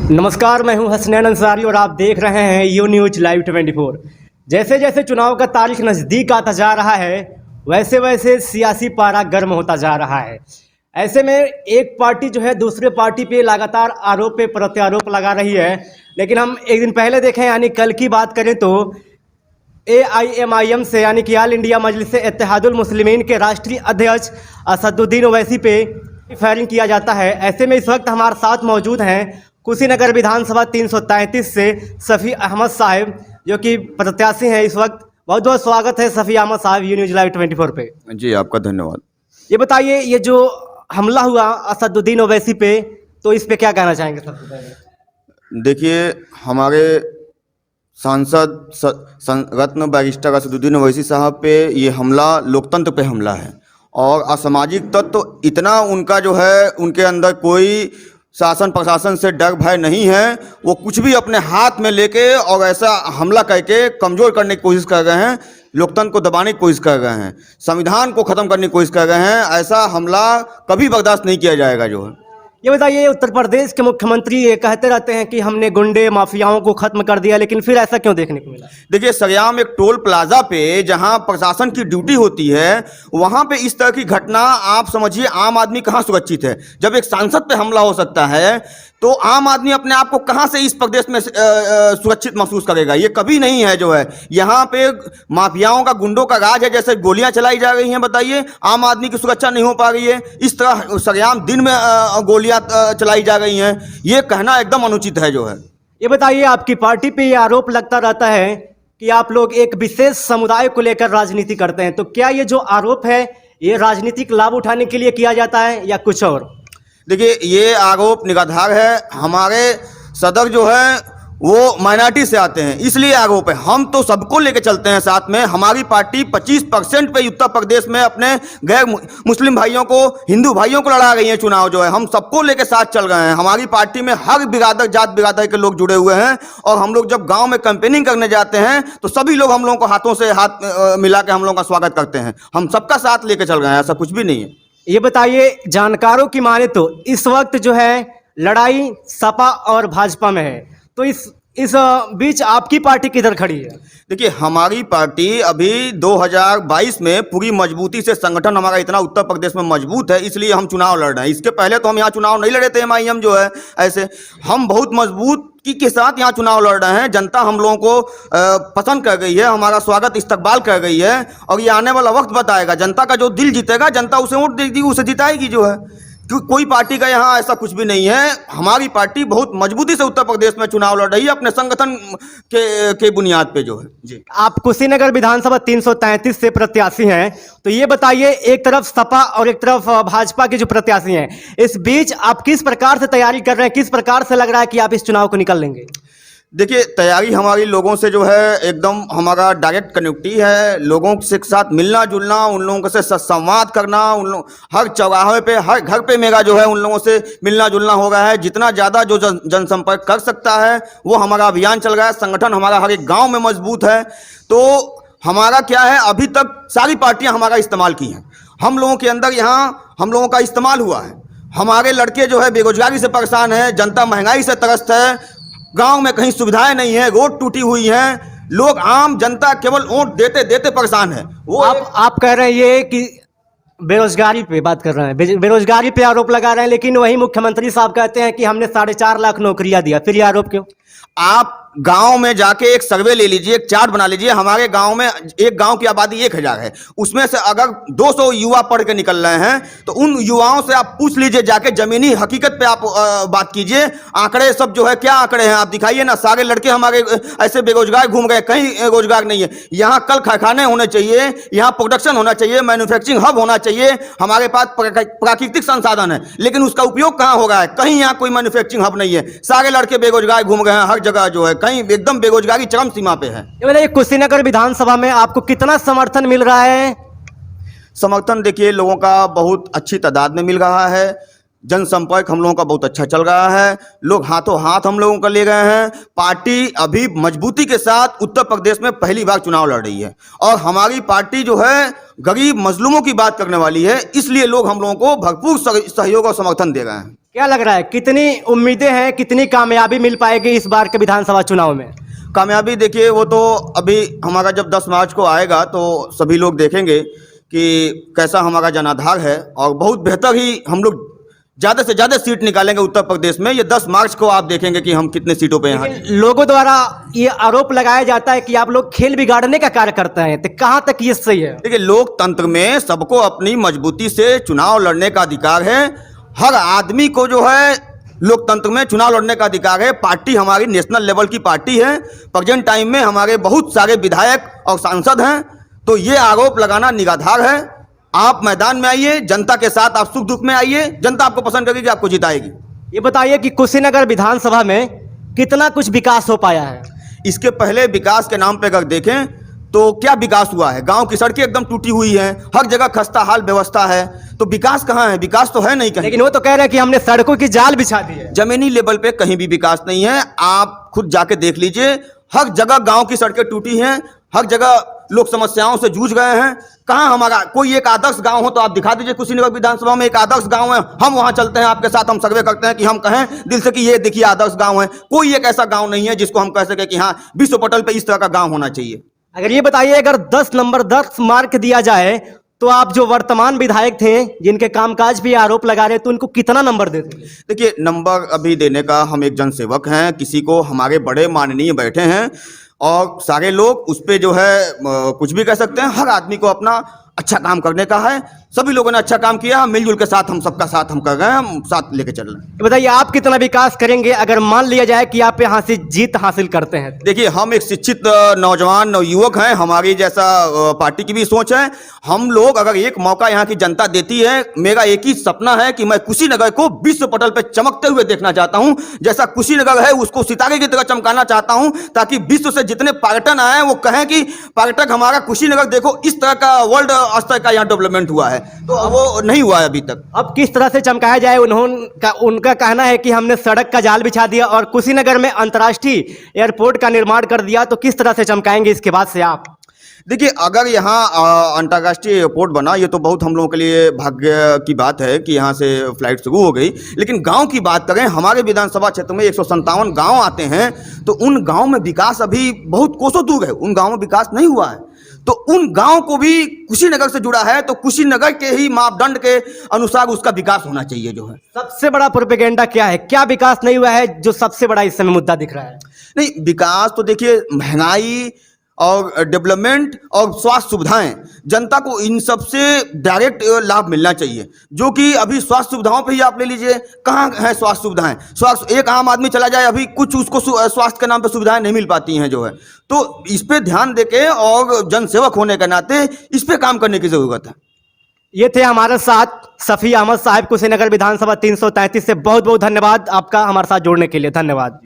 नमस्कार, मैं हूं हसनैन अंसारी और आप देख रहे हैं यू न्यूज लाइव 24। जैसे जैसे चुनाव का तारीख नज़दीक आता जा रहा है वैसे वैसे सियासी पारा गर्म होता जा रहा है। ऐसे में एक पार्टी जो है दूसरे पार्टी पे लगातार आरोप पे प्रत्यारोप लगा रही है। लेकिन हम एक दिन पहले देखें, यानी कल की बात करें तो AIMIM से यानी कि आल इंडिया मजलिस-ए-इत्तेहादुल मुस्लिमीन के राष्ट्रीय अध्यक्ष असदुद्दीन ओवैसी पे फायरिंग किया जाता है। ऐसे में इस वक्त हमारे साथ मौजूद हैं कुशीनगर विधानसभा 333 से सफ़ी अहमद साहब, जो कि प्रत्याशी हैं इस वक्त। बहुत बहुत स्वागत है सफ़ी अहमद साहब यू न्यूज लाइव 24 पे। जी, आपका धन्यवाद। ये बताइए, ये जो हमला हुआ असदुद्दीन ओवैसी पे, तो इस पे क्या कहना चाहेंगे सबसे पहले? देखिए, हमारे सांसद रत्न बैरिस्टर असदुद्दीन ओवैसी साहब पे ये हमला लोकतंत्र पे हमला है और असामाजिक तत्व तो इतना उनका जो है उनके अंदर कोई शासन प्रशासन से डर भय नहीं है। वो कुछ भी अपने हाथ में लेके और ऐसा हमला करके कमज़ोर करने की कोशिश कर रहे हैं, लोकतंत्र को दबाने की कोशिश कर रहे हैं, संविधान को ख़त्म करने की कोशिश कर रहे हैं। ऐसा हमला कभी बर्दाश्त नहीं किया जाएगा। जो है ये बताइए, उत्तर प्रदेश के मुख्यमंत्री ये कहते रहते हैं कि हमने गुंडे माफियाओं को खत्म कर दिया, लेकिन फिर ऐसा क्यों देखने को मिला? देखिए, सरेआम एक टोल प्लाजा पे जहां प्रशासन की ड्यूटी होती है वहां पे इस तरह की घटना, आप समझिए आम आदमी कहां सुरक्षित है? जब एक सांसद पे हमला हो सकता है तो आम आदमी अपने आप को कहां से इस प्रदेश में सुरक्षित महसूस करेगा? ये कभी नहीं है। जो है यहाँ पे माफियाओं का, गुंडों का राज है। जैसे गोलियां चलाई जा रही हैं, बताइए आम आदमी की सुरक्षा नहीं हो पा रही है। इस तरह सरेआम दिन में गोलियां चलाई जा रही हैं, ये कहना एकदम अनुचित है। जो है ये बताइए, आपकी पार्टी पे ये आरोप लगता रहता है कि आप लोग एक विशेष समुदाय को लेकर राजनीति करते हैं, तो क्या ये जो आरोप है ये राजनीतिक लाभ उठाने के लिए किया जाता है या कुछ और? देखिए, ये आरोप निराधार है। हमारे सदर जो है वो माइनॉरिटी से आते हैं, इसलिए आरोप है। हम तो सबको लेके चलते हैं साथ में। हमारी पार्टी 25% पे उत्तर प्रदेश में अपने गैर मुस्लिम भाइयों को, हिंदू भाइयों को लड़ा रही है चुनाव। जो है हम सबको लेके साथ चल रहे हैं। हमारी पार्टी में हर बिरादर, जात बिरादर के लोग जुड़े हुए हैं और हम लोग जब गाँव में कैंपेनिंग करने जाते हैं तो सभी लोग हम लोगों को हाथों से हाथ मिला के हम लोगों का स्वागत करते हैं। हम सबका साथ लेके चल रहे हैं, ऐसा कुछ भी नहीं है। ये बताइए, जानकारों की माने तो इस वक्त जो है लड़ाई सपा और भाजपा में है, तो इस बीच आपकी पार्टी किधर खड़ी है? देखिए, हमारी पार्टी अभी 2022 में पूरी मजबूती से, संगठन हमारा इतना उत्तर प्रदेश में मजबूत है, इसलिए हम चुनाव लड़ रहे हैं। इसके पहले तो हम यहाँ चुनाव नहीं लड़े थे। MIM जो है ऐसे हम बहुत मजबूती के साथ यहाँ चुनाव लड़ रहे हैं। जनता हम लोगों को पसंद कर गई है, हमारा स्वागत इस्तकबाल कर गई है और ये आने वाला वक्त बताएगा। जनता का जो दिल जीतेगा, जनता उसे वोट देगी, उसे जिताएगी। जो है कोई पार्टी का यहाँ ऐसा कुछ भी नहीं है। हमारी पार्टी बहुत मजबूती से उत्तर प्रदेश में चुनाव लड़ रही है अपने संगठन के बुनियाद पे। जो है जी, आप कुशीनगर विधानसभा 333 से प्रत्याशी हैं, तो ये बताइए, एक तरफ सपा और एक तरफ भाजपा के जो प्रत्याशी हैं, इस बीच आप किस प्रकार से तैयारी कर रहे हैं? किस प्रकार से लग रहा है कि आप इस चुनाव को निकल लेंगे? देखिए, तैयारी हमारी लोगों से जो है एकदम हमारा डायरेक्ट कनेक्टिविटी है। लोगों से साथ मिलना जुलना, उन लोगों से संवाद करना, उन लोग हर चौराहे पे, हर घर पे मेरा जो है उन लोगों से मिलना जुलना हो रहा है। जितना ज़्यादा जो जनसंपर्क कर सकता है वो हमारा अभियान चल रहा है। संगठन हमारा हर एक गाँव में मजबूत है। तो हमारा क्या है, अभी तक सारी पार्टियाँ हमारा इस्तेमाल की हैं। हम लोगों के अंदर यहाँ हम लोगों का इस्तेमाल हुआ है। हमारे लड़के जो है बेरोजगारी से परेशान है, जनता महंगाई से त्रस्त है, गांव में कहीं सुविधाएं नहीं है, रोड टूटी हुई हैं, लोग, आम जनता केवल वोट देते देते परेशान है। वो आप कह रहे हैं ये कि बेरोजगारी पे बात कर रहे हैं, बेरोजगारी पे आरोप लगा रहे हैं, लेकिन वही मुख्यमंत्री साहब कहते हैं कि हमने 4.5 लाख नौकरियां दिया, फिर ये आरोप क्यों? आप गांव में जाके एक सर्वे ले लीजिए, एक चार्ट बना लीजिए। हमारे गांव में, एक गांव की आबादी 1000 है, उसमें से अगर 200 युवा पढ़ के निकल रहे हैं तो उन युवाओं से आप पूछ लीजिए, जाके जमीनी हकीकत पे आप बात कीजिए। आंकड़े सब जो है, क्या आंकड़े हैं आप दिखाइए ना। सारे लड़के हमारे ऐसे बेरोजगार घूम गए, कहीं रोजगार नहीं है। यहाँ कल कारखाने होने चाहिए, यहाँ प्रोडक्शन होना चाहिए, मैन्युफैक्चरिंग हब होना चाहिए। हमारे पास प्राकृतिक संसाधन है, लेकिन उसका उपयोग कहाँ हो रहा है? कहीं यहाँ कोई मैन्युफैक्चरिंग हब नहीं है। सारे लड़के बेरोजगार घूम गए हैं, हर जगह जो है कहीं एकदम बेरोजगारी चरम सीमा पे है। ये बताइए, कुशीनगर विधानसभा में आपको कितना समर्थन मिल रहा है? समर्थन देखिए, लोगों का बहुत अच्छी तादाद में मिल रहा है। जनसंपर्क हम लोगों का बहुत अच्छा चल रहा है। लोग हाथों हाथ हम लोगों का ले गए हैं। पार्टी अभी मजबूती के साथ उत्तर प्रदेश में पहली बार चुनाव लड़ रही है और हमारी पार्टी जो है गरीब मजलूमों की बात करने वाली है, इसलिए लोग हम लोगों को भरपूर सहयोग और समर्थन दे रहे हैं। क्या लग रहा है, कितनी उम्मीदें हैं, कितनी कामयाबी मिल पाएगी इस बार के विधानसभा चुनाव में? कामयाबी देखिए वो तो अभी हमारा जब 10 मार्च को आएगा तो सभी लोग देखेंगे कि कैसा हमारा जनाधार है, और बहुत बेहतर ही हम लोग ज़्यादा से ज़्यादा सीट निकालेंगे उत्तर प्रदेश में। ये 10 मार्च को आप देखेंगे कि हम कितने सीटों पे यहाँ। लोगों द्वारा ये आरोप लगाया जाता है कि आप लोग खेल बिगाड़ने का कार्य करते हैं, तो कहाँ तक ये सही है? देखिए, लोकतंत्र में सबको अपनी मजबूती से चुनाव लड़ने का अधिकार है। हर आदमी को जो है लोकतंत्र में चुनाव लड़ने का अधिकार है। पार्टी हमारी नेशनल लेवल की पार्टी है। प्रेजेंट टाइम में हमारे बहुत सारे विधायक और सांसद हैं, तो ये आरोप लगाना निराधार है। आप मैदान में आइए, जनता के साथ आप सुख दुख में आइए, जनता आपको पसंद करेगी, आपको जिताएगी। ये बताइए कि कुशीनगर विधानसभा में कितना कुछ विकास हो पाया है? इसके पहले विकास के नाम पे अगर देखें तो क्या विकास हुआ है? गांव की सड़कें एकदम टूटी हुई हैं, हर जगह खस्ता हाल व्यवस्था है, तो विकास कहाँ है? विकास तो है नहीं कहीं। लेकिन वो तो कह रहे हैं कि हमने सड़कों की जाल बिछा दी है। जमीनी लेवल पे कहीं भी विकास नहीं है। आप खुद जाके देख लीजिए, हर जगह गांव की सड़कें टूटी हैं, हर जगह लोग समस्याओं से जूझ रहे हैं। कहाँ हमारा कोई एक आदर्श गांव हो तो आप दिखा दीजिए। कुशीनगर विधानसभा में एक आदर्श गांव है, हम वहां चलते हैं आपके साथ, हम सर्वे करते हैं कि हम कहें दिल से कि ये देखिए आदर्श गांव है। कोई एक ऐसा गांव नहीं है जिसको हम कह सके कि हाँ विश्व पटल पे इस तरह का गांव होना चाहिए। अगर ये बताइए, अगर 10 मार्क दिया जाए तो आप जो वर्तमान विधायक थे जिनके कामकाज भी आरोप लगा रहे, तो उनको कितना नंबर देते? देखिए, नंबर अभी देने का, हम एक जनसेवक हैं, किसी को हमारे बड़े माननीय बैठे हैं और सारे लोग उस पर जो है कुछ भी कह सकते हैं। हर आदमी को अपना अच्छा काम करने का है। सभी लोगों ने अच्छा काम किया, मिलजुल के साथ हम सबका साथ हम कर रहे हैं, हम साथ लेके चल रहे हैं। तो बताइए, आप कितना विकास करेंगे अगर मान लिया जाए कि आप यहाँ से जीत हासिल करते हैं? देखिए, हम एक शिक्षित नौजवान युवक हैं, हमारी जैसा पार्टी की भी सोच है। हम लोग अगर एक मौका यहाँ की जनता देती है, मेरा एक ही सपना है कि मैं कुशीनगर को विश्व पटल पे चमकते हुए देखना चाहता हूँ। जैसा कुशीनगर है उसको सितारे की तरह चमकाना चाहता हूँ, ताकि विश्व से जितने पर्यटन आए वो कहें कि पर्यटक हमारा कुशीनगर देखो, इस तरह का वर्ल्ड स्तर का यहाँ डेवलपमेंट हुआ है। तो वो नहीं हुआ है अभी तक। अब किस तरह से चमकाया जाए? उनका कहना है कि हमने सड़क का जाल बिछा दिया और कुशीनगर में अंतर्राष्ट्रीय एयरपोर्ट का निर्माण कर दिया, तो किस तरह से चमकाएंगे इसके बाद से आप? देखिए, अगर यहाँ अंतर्राष्ट्रीय एयरपोर्ट बना, ये तो बहुत हम लोगों के लिए भाग्य की बात है कि यहाँ से फ्लाइट शुरू हो गई। लेकिन गांव की बात करें, हमारे विधानसभा क्षेत्र में 157 गांव आते हैं, तो उन गांव में विकास अभी बहुत कोसों दूर है। उन गांव में विकास नहीं हुआ है, तो उन गांव को भी कुशीनगर से जुड़ा है, तो कुशीनगर के ही मापदंड के अनुसार उसका विकास होना चाहिए। जो है सबसे बड़ा प्रोपेगेंडा क्या है? क्या विकास नहीं हुआ है जो सबसे बड़ा इस समय मुद्दा दिख रहा है? नहीं, विकास तो देखिए, महंगाई और डेवलपमेंट और स्वास्थ्य सुविधाएं, जनता को इन सब से डायरेक्ट लाभ मिलना चाहिए। जो कि अभी स्वास्थ्य सुविधाओं पे ही आप ले लीजिए, कहाँ है स्वास्थ्य सुविधाएं? स्वास्थ्य एक आम आदमी चला जाए, अभी कुछ उसको स्वास्थ्य के नाम पे सुविधाएं नहीं मिल पाती हैं। जो है तो इस पे ध्यान देके और जनसेवक होने के नाते इस पे काम करने की जरूरत है। ये थे हमारे साथ सफी अहमद साहब, कुशीनगर विधानसभा 333 से। बहुत बहुत धन्यवाद आपका हमारे साथ जुड़ने के लिए। धन्यवाद।